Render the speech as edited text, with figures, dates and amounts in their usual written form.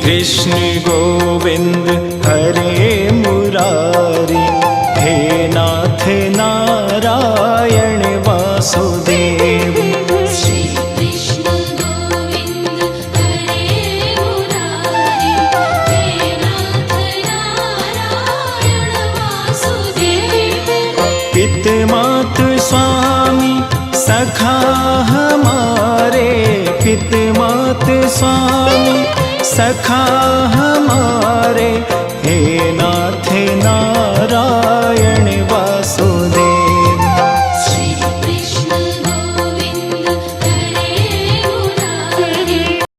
कृष्ण गोविंद हरे मुरारी, हे नाथ नारायण वासुदेव। श्री कृष्ण गोविंद हरे मुरारी, हे नाथ नारायण वासुदेव। पित मात स्वामी सखा हमारे, पित मात स्वामी सखा हमारे, हे नाथ नारायण